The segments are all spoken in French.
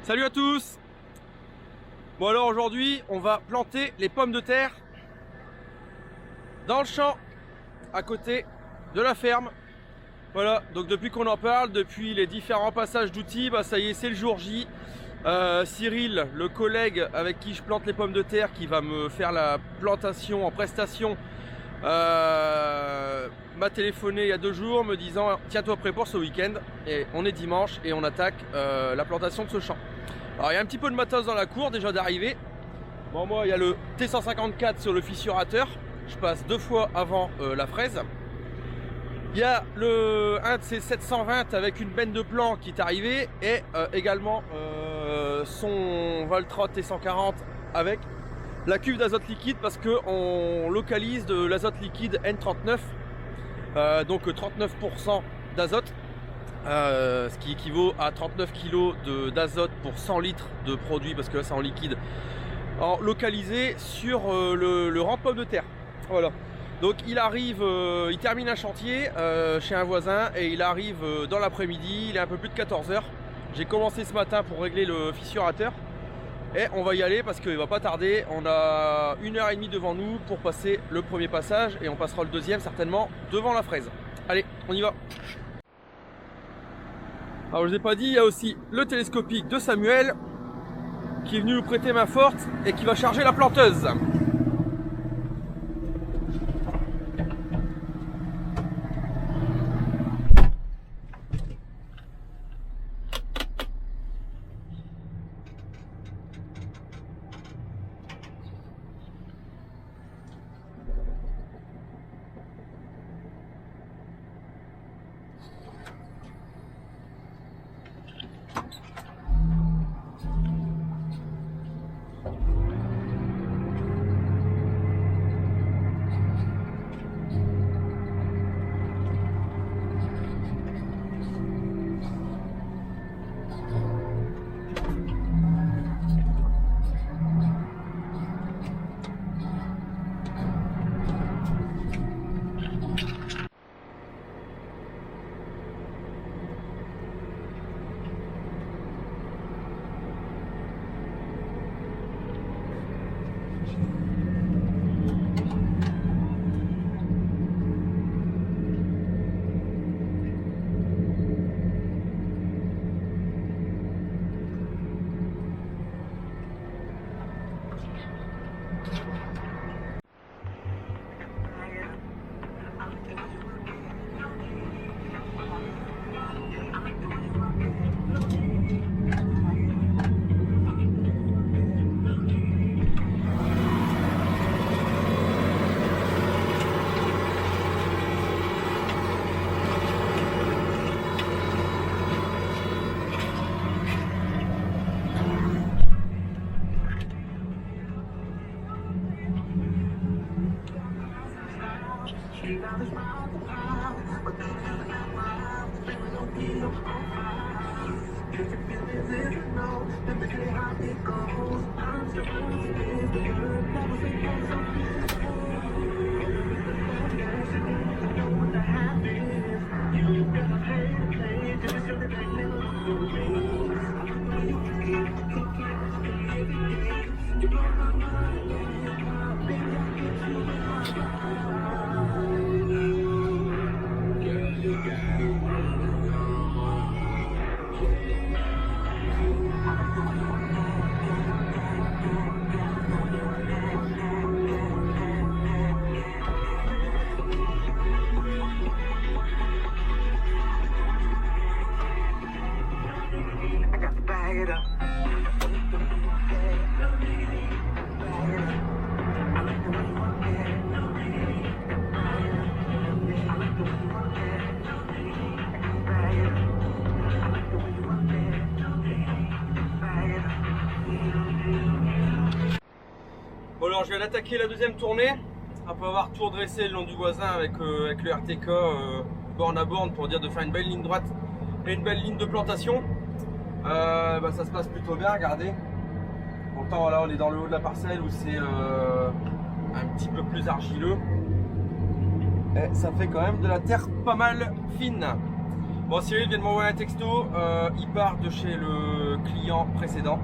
Salut à tous. Bon alors aujourd'hui on va planter les pommes de terre dans le champ à côté de la ferme. Voilà, donc depuis qu'on en parle, depuis les différents passages d'outils, bah ça y est, c'est le jour J. Cyril, le collègue avec qui je plante les pommes de terre, qui va me faire la plantation en prestation, m'a téléphoné il y a 2 jours me disant tiens-toi prêt pour ce week-end. Et on est dimanche et on attaque la plantation de ce champ. Alors il y a un petit peu de matos dans la cour déjà d'arrivée. Bon, moi il y a le T154 sur le fissurateur, je passe 2 fois avant la fraise. Il y a un de ces 720 avec une benne de plan qui est arrivé et également son Valtra T140 avec la cuve d'azote liquide, parce qu'on localise de l'azote liquide N39, donc 39% d'azote, ce qui équivaut à 39 kg d'azote pour 100 litres de produit, parce que là c'est en liquide, localisé sur le rang de pommes de terre. Voilà. Donc il arrive, il termine un chantier chez un voisin et il arrive dans l'après-midi, il est un peu plus de 14 h. J'ai commencé ce matin pour régler le fissurateur et on va y aller parce qu'il va pas tarder. On a 1h30 devant nous pour passer le premier passage et on passera le deuxième certainement devant la fraise. Allez, on y va. Alors je vous ai pas dit, il y a aussi le télescopique de Samuel qui est venu nous prêter main forte et qui va charger la planteuse. Bon alors je viens d'attaquer la deuxième tournée après avoir tout redressé le long du voisin avec le RTK borne à borne pour dire de faire une belle ligne droite et une belle ligne de plantation. Ça se passe plutôt bien, regardez. Pourtant là on est dans le haut de la parcelle où c'est un petit peu plus argileux. Et ça fait quand même de la terre pas mal fine. Bon, Cyril vient de m'envoyer un texto, il part de chez le client précédent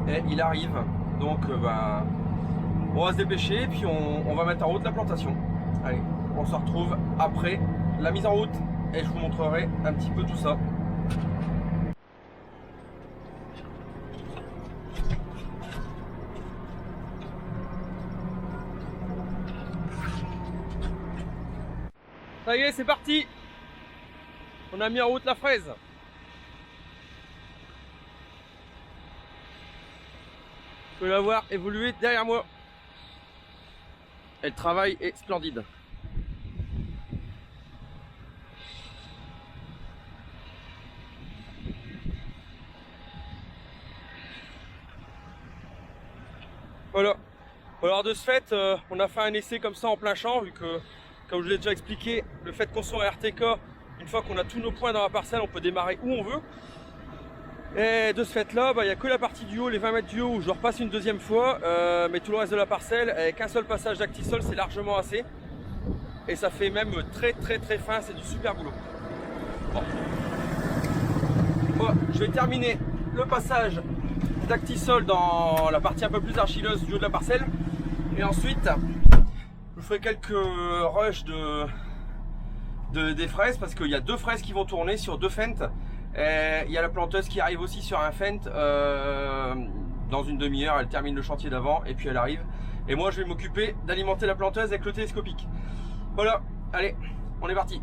et il arrive. Donc on va se dépêcher et puis on va mettre en route la plantation. Allez, on se retrouve après la mise en route et je vous montrerai un petit peu tout ça. Ça y est, c'est parti. On a mis en route la fraise. Je peux la voir évoluer derrière moi. Et le travail est splendide. Voilà. Alors de ce fait, on a fait un essai comme ça en plein champ, vu que, comme je vous l'ai déjà expliqué, le fait qu'on soit RTK, une fois qu'on a tous nos points dans la parcelle, on peut démarrer où on veut. Et de ce fait là, il n'y a que la partie du haut, les 20 mètres du haut, où je repasse une deuxième fois, mais tout le reste de la parcelle, avec un seul passage d'actisol, c'est largement assez. Et ça fait même très fin, c'est du super boulot. Bon. Bon, je vais terminer le passage d'actisol dans la partie un peu plus argileuse du haut de la parcelle. Et ensuite, je ferai quelques rushs des fraises, parce qu'il y a 2 fraises qui vont tourner sur 2 fentes. Et il y a la planteuse qui arrive aussi sur un fent dans une demi-heure. Elle termine le chantier d'avant et puis elle arrive. Et moi je vais m'occuper d'alimenter la planteuse avec le télescopique. Voilà, allez, on est parti.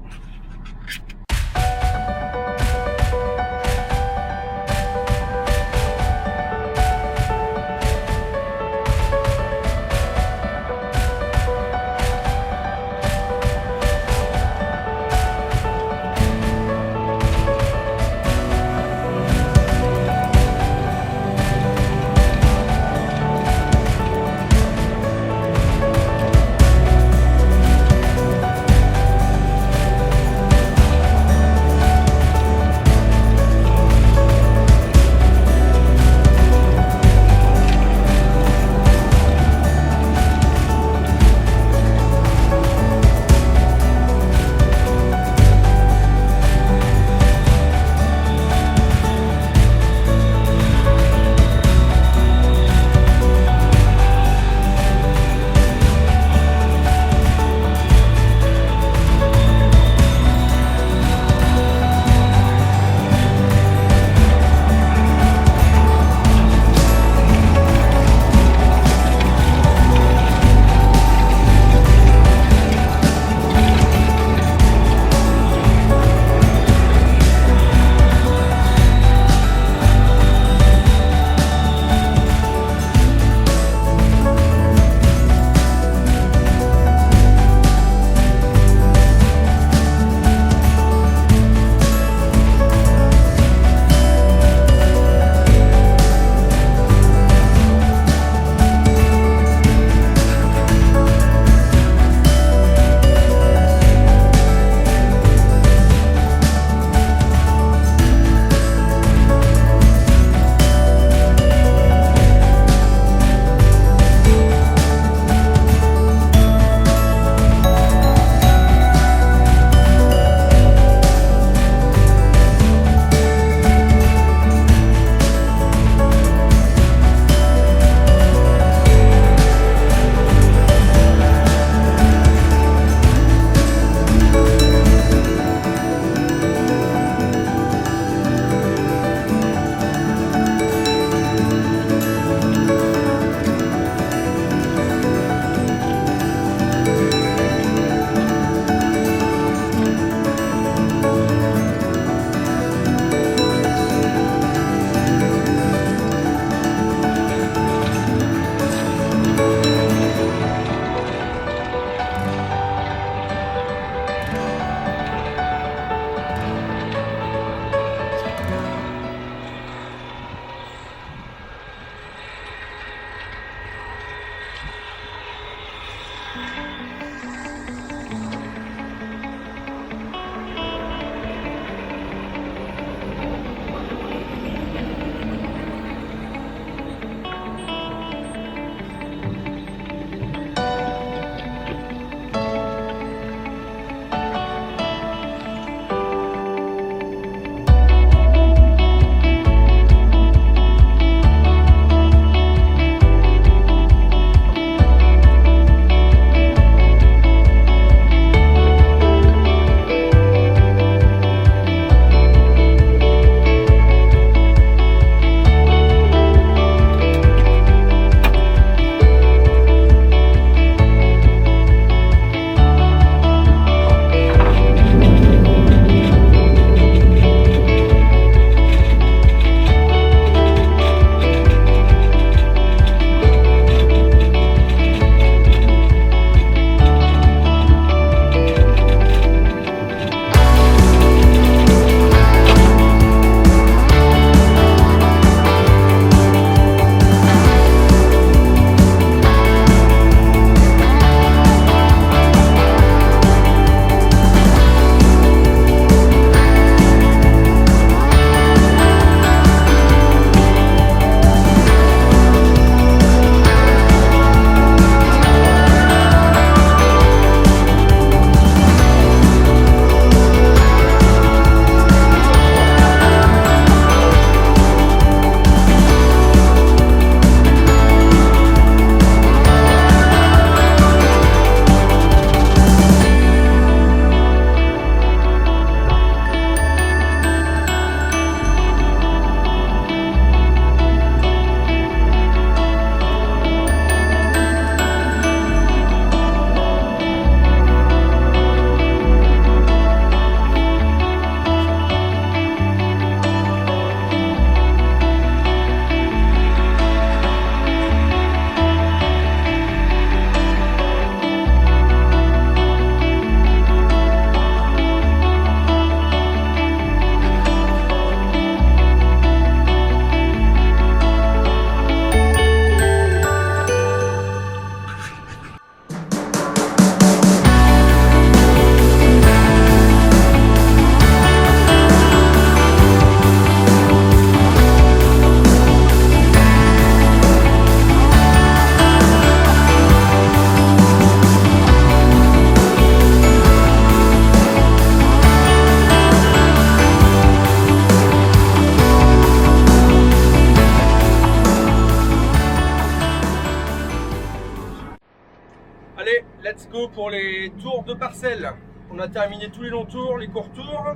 go pour les tours de parcelles. On a terminé tous les longs tours, les courts tours.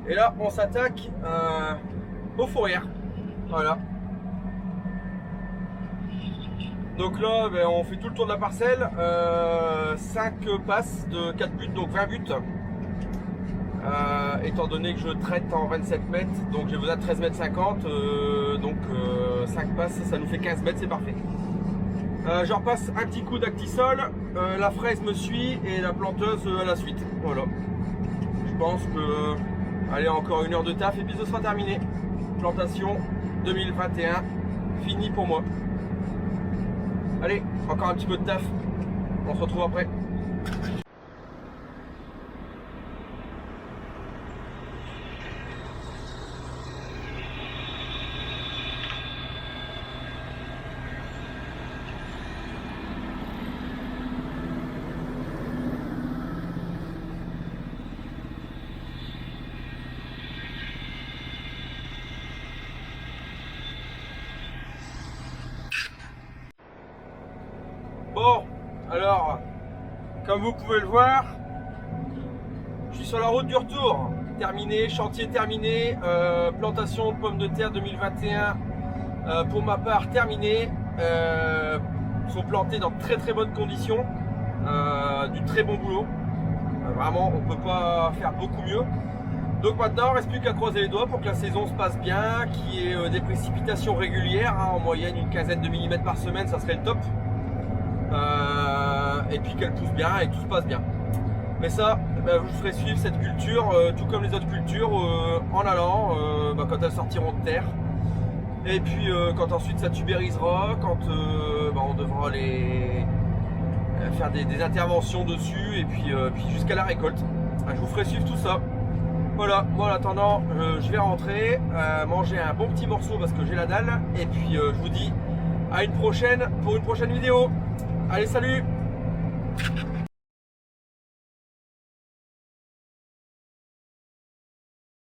Et là, on s'attaque aux fourrières. Voilà. Donc là, ben, on fait tout le tour de la parcelle. 5 passes de 4 buts, donc 20 buts. Étant donné que je traite en 27 mètres, donc j'ai besoin de 13 mètres 50. Donc 5 passes, ça nous fait 15 mètres, c'est parfait. Je repasse un petit coup d'actisol, la fraise me suit et la planteuse à la suite. Voilà. Je pense que, allez, encore 1 heure de taf et puis ce sera terminé. Plantation 2021, fini pour moi. Allez, encore un petit peu de taf. On se retrouve après. Bon, alors, comme vous pouvez le voir, je suis sur la route du retour. Terminé, chantier terminé, plantation de pommes de terre 2021 pour ma part terminé. Sont plantés dans de très très bonnes conditions, du très bon boulot. Vraiment, on ne peut pas faire beaucoup mieux. Donc maintenant, il ne reste plus qu'à croiser les doigts pour que la saison se passe bien, qu'il y ait des précipitations régulières, hein, en moyenne une quinzaine de millimètres par semaine, ça serait le top. Et puis qu'elle pousse bien et que tout se passe bien. Mais ça, je vous ferai suivre cette culture, tout comme les autres cultures, en allant, quand elles sortiront de terre. Et puis quand ensuite ça tubérisera, quand on devra les faire des interventions dessus, et puis jusqu'à la récolte. Je vous ferai suivre tout ça. Voilà, moi en attendant, je vais rentrer, manger un bon petit morceau parce que j'ai la dalle. Et puis je vous dis à une prochaine pour une prochaine vidéo. Allez, salut!